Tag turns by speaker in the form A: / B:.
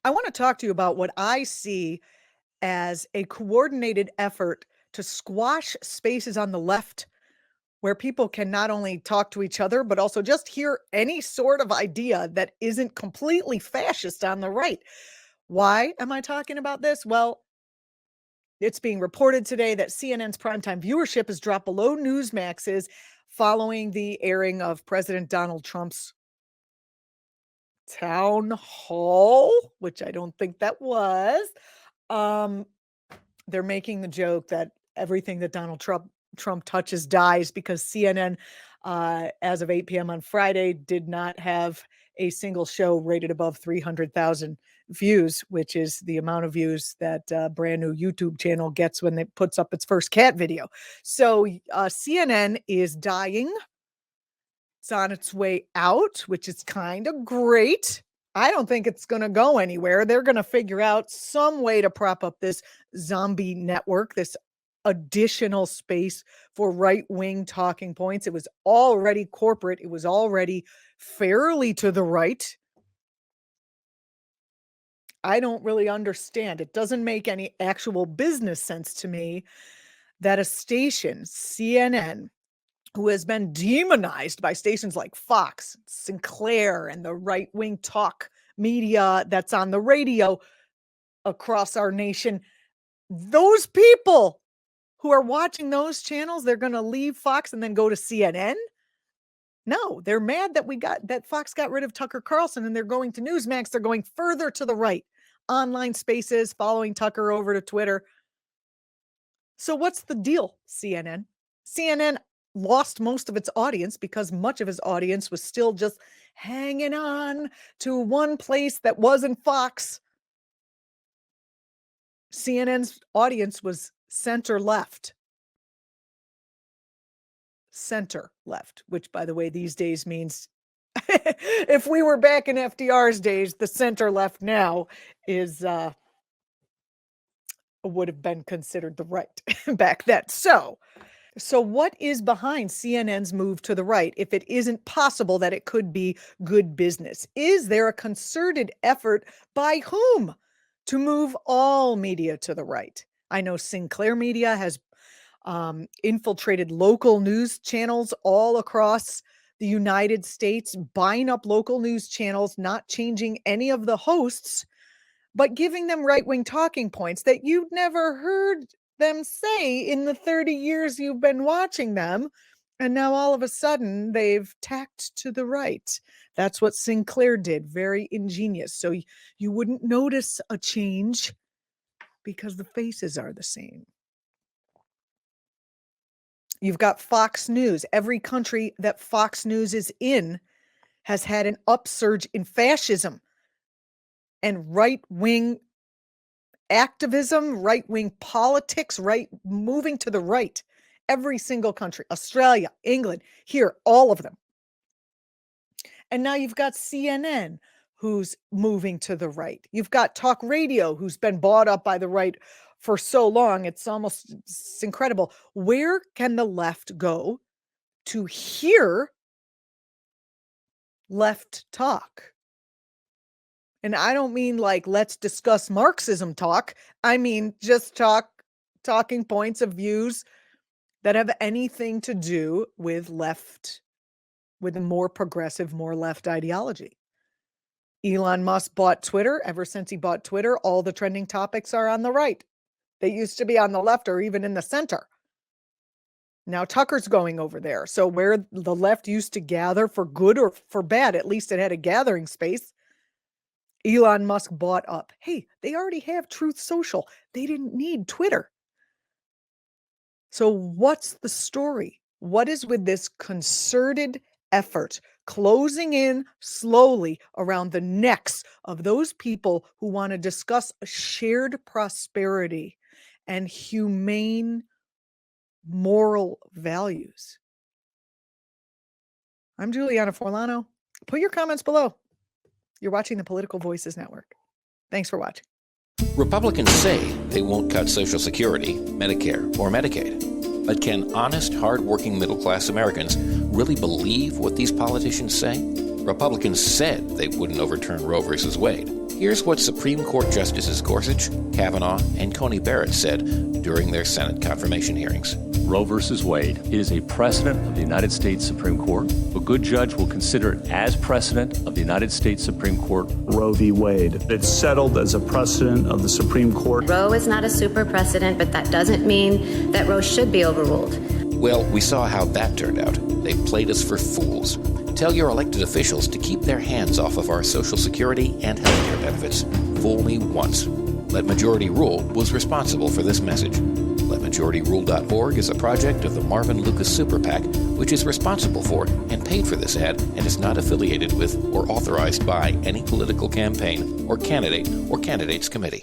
A: I want to talk to you about what I see as a coordinated effort to squash spaces on the left where people can not only talk to each other, but also just hear any sort of idea that isn't completely fascist on the right. Why am I talking about this? Well, it's being reported today that CNN's primetime viewership has dropped below Newsmax's following the airing of President Donald Trump's town hall, which I don't think that was. Um, they're making the joke that everything that Donald Trump touches dies because CNN, as of 8 p.m. on Friday, did not have a single show rated above 300,000 views, which is the amount of views that a brand new YouTube channel gets when it puts up its first cat video. So CNN is dying. It's on its way out, which is kind of great. I don't think it's going to go anywhere. They're going to figure out some way to prop up this zombie network, this additional space for right-wing talking points. It was already corporate. It was already fairly to the right. I don't really understand. It doesn't make any actual business sense to me that a station, CNN, who has been demonized by stations like Fox, Sinclair, and the right-wing talk media that's on the radio across our nation, those people who are watching those channels, they're going to leave Fox and then go to CNN? No, they're mad that Fox got rid of Tucker Carlson and they're going to Newsmax. They're going further to the right. Online spaces, following Tucker over to Twitter. So what's the deal, CNN? CNN lost most of its audience because much of his audience was still just hanging on to one place that wasn't Fox. CNN's audience was center left. Center left, which, by the way, these days means if we were back in FDR's days, the center left now is would have been considered the right back then. So what is behind CNN's move to the right if it isn't possible that it could be good business? Is there a concerted effort by whom to move all media to the right? I know Sinclair Media has infiltrated local news channels all across the United States, buying up local news channels, not changing any of the hosts, but giving them right-wing talking points that you've never heard them say in the 30 years you've been watching them. And now all of a sudden they've tacked to the right. That's what Sinclair did. Very ingenious. So you wouldn't notice a change because the faces are the same. You've got Fox News. Every country that Fox News is in has had an upsurge in fascism and right-wing activism, right-wing politics, moving to the right. Every single country, Australia, England, here, all of them. And now you've got CNN, who's moving to the right. You've got talk radio, who's been bought up by the right for so long. It's incredible. Where can the left go to hear left talk? And I don't mean like, let's discuss Marxism talk. I mean, just talking points of views that have anything to do with left, with a more progressive, more left ideology. Elon Musk bought Twitter. Ever since he bought Twitter, all the trending topics are on the right. They used to be on the left or even in the center. Now Tucker's going over there. So where the left used to gather for good or for bad, at least it had a gathering space. Elon Musk bought up. Hey, they already have Truth Social. They didn't need Twitter. So what's the story? What is with this concerted effort closing in slowly around the necks of those people who want to discuss shared prosperity and humane moral values? I'm Julianna Forlano. Put your comments below. You're watching the Political Voices Network. Thanks for watching.
B: Republicans say they won't cut Social Security, Medicare, or Medicaid. But can honest, hard-working middle-class Americans really believe what these politicians say? Republicans said they wouldn't overturn Roe v. Wade. Here's what Supreme Court Justices Gorsuch, Kavanaugh, and Coney Barrett said during their Senate confirmation hearings.
C: Roe v. Wade, it is a precedent of the United States Supreme Court. A good judge will consider it as precedent of the United States Supreme Court.
D: Roe v. Wade. It's settled as a precedent of the Supreme Court.
E: Roe is not a super precedent, but that doesn't mean that Roe should be overruled.
B: Well, we saw how that turned out. They played us for fools. Tell your elected officials to keep their hands off of our Social Security and health care benefits. Fool me once. Let Majority Rule was responsible for this message. LetMajorityRule.org is a project of the Marvin Lucas Super PAC, which is responsible for and paid for this ad and is not affiliated with or authorized by any political campaign or candidate or candidates committee.